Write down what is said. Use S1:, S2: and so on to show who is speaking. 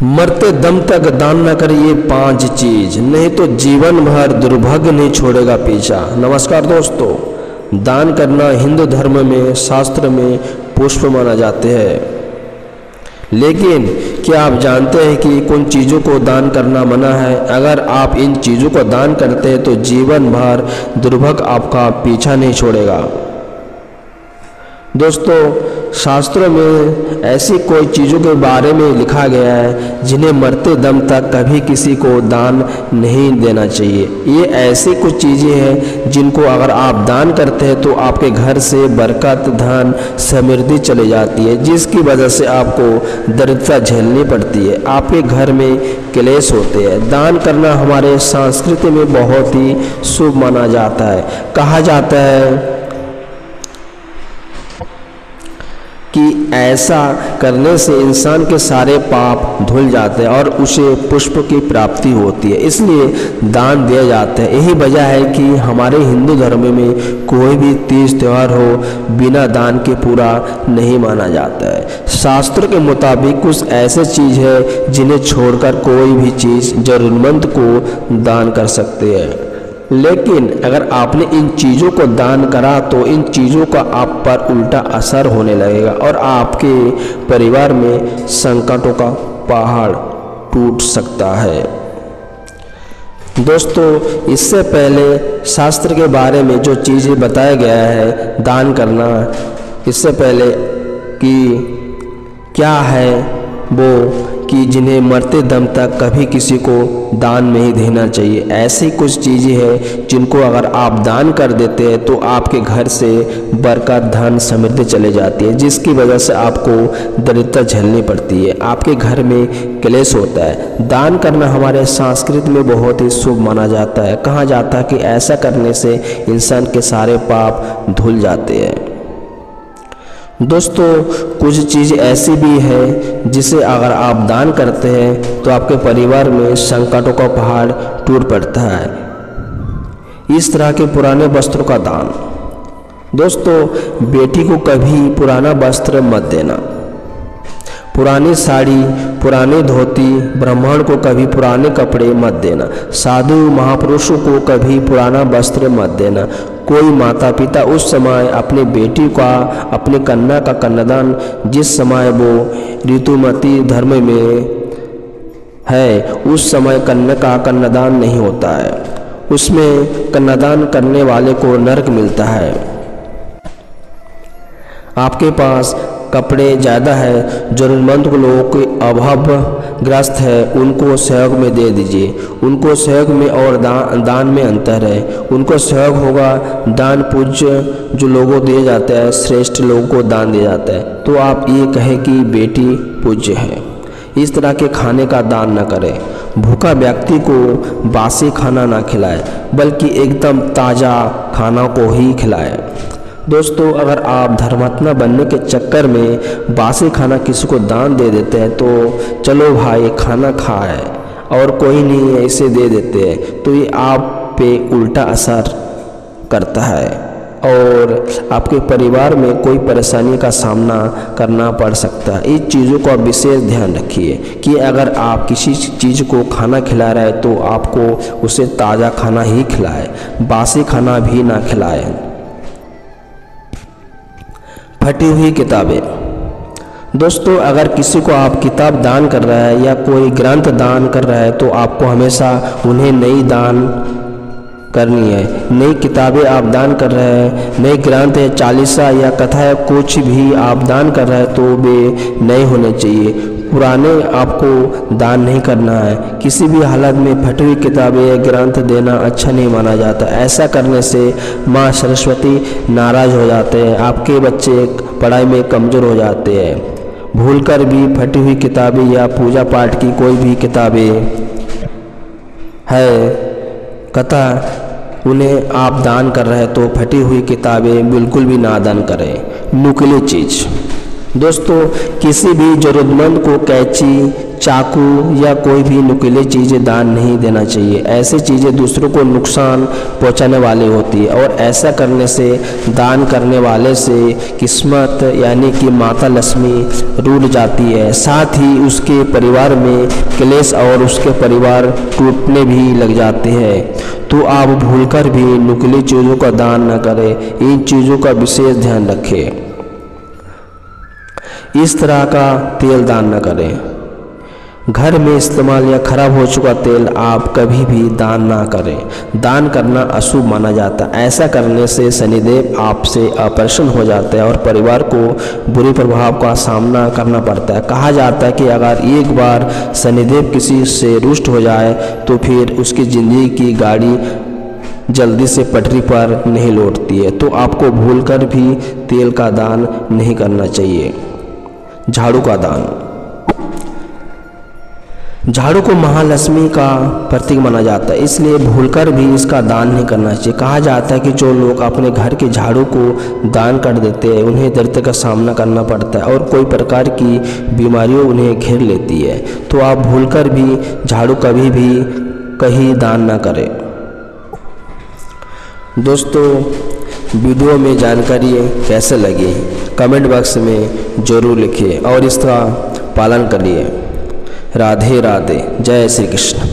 S1: मरते दम तक दान न कर ये 5 चीज, नहीं तो जीवन भर दुर्भाग्य नहीं छोड़ेगा पीछा। नमस्कार दोस्तों, दान करना हिंदू धर्म में, शास्त्र में पुष्प माना जाते हैं। लेकिन क्या आप जानते हैं कि कुछ चीज़ों को दान करना मना है? अगर आप इन चीज़ों को दान करते हैं तो जीवन भर दुर्भाग्य आपका पीछा नहीं छोड़ेगा। दोस्तों, शास्त्रों में ऐसी कोई चीज़ों के बारे में लिखा गया है जिन्हें मरते दम तक कभी किसी को दान नहीं देना चाहिए। ये ऐसी कुछ चीज़ें हैं जिनको अगर आप दान करते हैं तो आपके घर से बरकत, धन, समृद्धि चली जाती है, जिसकी वजह से आपको दरिद्रता झेलनी पड़ती है, आपके घर में क्लेश होते हैं। दान करना हमारे संस्कृति में बहुत ही शुभ माना जाता है। कहा जाता है कि ऐसा करने से इंसान के सारे पाप धुल जाते हैं और उसे पुष्प की प्राप्ति होती है, इसलिए दान दिए जाते हैं। यही वजह है कि हमारे हिंदू धर्म में कोई भी तीज त्यौहार हो बिना दान के पूरा नहीं माना जाता है। शास्त्र के मुताबिक कुछ ऐसे चीज़ है जिन्हें छोड़कर कोई भी चीज़ जरूरतमंद को दान कर सकते हैं। लेकिन अगर आपने इन चीज़ों को दान करा तो इन चीज़ों का आप पर उल्टा असर होने लगेगा और आपके परिवार में संकटों का पहाड़ टूट सकता है। दोस्तों, इससे पहले शास्त्र के बारे में जो चीज़ें बताया गया है दान करना, इससे पहले कि क्या है वो कि जिन्हें मरते दम तक कभी किसी को दान नहीं देना चाहिए। ऐसी कुछ चीज़ें हैं जिनको अगर आप दान कर देते हैं तो आपके घर से बरकत, धन, समृद्धि चले जाती है, जिसकी वजह से आपको दरिद्रता झेलनी पड़ती है, आपके घर में क्लेश होता है। दान करना हमारे संस्कृति में बहुत ही शुभ माना जाता है। कहा जाता है कि ऐसा करने से इंसान के सारे पाप धुल जाते हैं। दोस्तों, कुछ चीज़ ऐसी भी है जिसे अगर आप दान करते हैं तो आपके परिवार में संकटों का पहाड़ टूट पड़ता है। इस तरह के पुराने वस्त्रों का दान। दोस्तों, बेटी को कभी पुराना वस्त्र मत देना। पुरानी साड़ी, पुरानी धोती, ब्राह्मण को कभी पुराने कपड़े मत देना। साधु महापुरुषों को कभी पुराना वस्त्र मत देना। कोई माता पिता उस समय अपने बेटी का, अपने कन्या का कन्यादान, जिस समय वो ऋतुमती धर्म में है उस समय कन्या का कन्यादान नहीं होता है, उसमें कन्यादान करने वाले को नरक मिलता है। आपके पास कपड़े ज़्यादा है, ज़रूरतमंद लोगों के अभावग्रस्त है, उनको सहयोग में दे दीजिए। उनको सहयोग में और दान में अंतर है। उनको सहयोग होगा, दान पूज्य जो लोगों को दिया जाता है, श्रेष्ठ लोगों को दान दिया जाता है, तो आप ये कहें कि बेटी पूज्य है। इस तरह के खाने का दान न करें। भूखा व्यक्ति को बासी खाना ना खिलाए, बल्कि एकदम ताज़ा खाना को ही खिलाए। दोस्तों, अगर आप धर्मात्मा बनने के चक्कर में बासी खाना किसी को दान दे देते हैं तो चलो भाई खाना खाए और कोई नहीं है इसे दे देते हैं, तो ये आप पे उल्टा असर करता है और आपके परिवार में कोई परेशानी का सामना करना पड़ सकता है। इन चीज़ों को आप विशेष ध्यान रखिए कि अगर आप किसी चीज़ को खाना खिला रहे हैं तो आपको उसे ताज़ा खाना ही खिलाए, बासी खाना भी ना खिलाए। फटी हुई किताबें। दोस्तों, अगर किसी को आप किताब दान कर रहा है या कोई ग्रंथ दान कर रहा है तो आपको हमेशा उन्हें नई दान करनी है। नई किताबें आप दान कर रहे हैं, नई ग्रंथ है, चालीसा या कथा है, कुछ भी आप दान कर रहे हैं तो वे नए होने चाहिए। पुराने आपको दान नहीं करना है। किसी भी हालत में फटी हुई किताबें ग्रंथ देना अच्छा नहीं माना जाता। ऐसा करने से माँ सरस्वती नाराज़ हो जाते हैं, आपके बच्चे पढ़ाई में कमज़ोर हो जाते हैं। भूलकर भी फटी हुई किताबें या पूजा पाठ की कोई भी किताबें है, कथा, उन्हें आप दान कर रहे हैं तो फटी हुई किताबें बिल्कुल भी ना दान करें। नुकीली चीज़। दोस्तों, किसी भी ज़रूरतमंद को कैंची, चाकू या कोई भी नुकीली चीज़ें दान नहीं देना चाहिए। ऐसी चीज़ें दूसरों को नुकसान पहुंचाने वाली होती है और ऐसा करने से दान करने वाले से किस्मत यानी कि माता लक्ष्मी रूठ जाती है, साथ ही उसके परिवार में क्लेश और उसके परिवार टूटने भी लग जाते हैं। तो आप भूलकर भी नुकीली चीज़ों का दान न करें, इन चीज़ों का विशेष ध्यान रखें। इस तरह का तेल दान न करें। घर में इस्तेमाल या खराब हो चुका तेल आप कभी भी दान ना करें। दान करना अशुभ माना जाता है। ऐसा करने से शनिदेव आपसे अप्रसन्न हो जाते हैं और परिवार को बुरे प्रभाव का सामना करना पड़ता है। कहा जाता है कि अगर एक बार शनिदेव किसी से रुष्ट हो जाए तो फिर उसकी ज़िंदगी की गाड़ी जल्दी से पटरी पर नहीं लौटती है। तो आपको भूलकर भी तेल का दान नहीं करना चाहिए। झाड़ू का दान। झाड़ू को महालक्ष्मी का प्रतीक माना जाता है, इसलिए भूलकर भी इसका दान नहीं करना चाहिए। कहा जाता है कि जो लोग अपने घर के झाड़ू को दान कर देते हैं उन्हें दर्द का सामना करना पड़ता है और कोई प्रकार की बीमारियों उन्हें घेर लेती है। तो आप भूलकर भी झाड़ू कभी भी कहीं दान ना करें। दोस्तों, वीडियो में जानकारी कैसे लगी कमेंट बॉक्स में ज़रूर लिखिए और इसका पालन करिए। राधे राधे। जय श्री कृष्ण।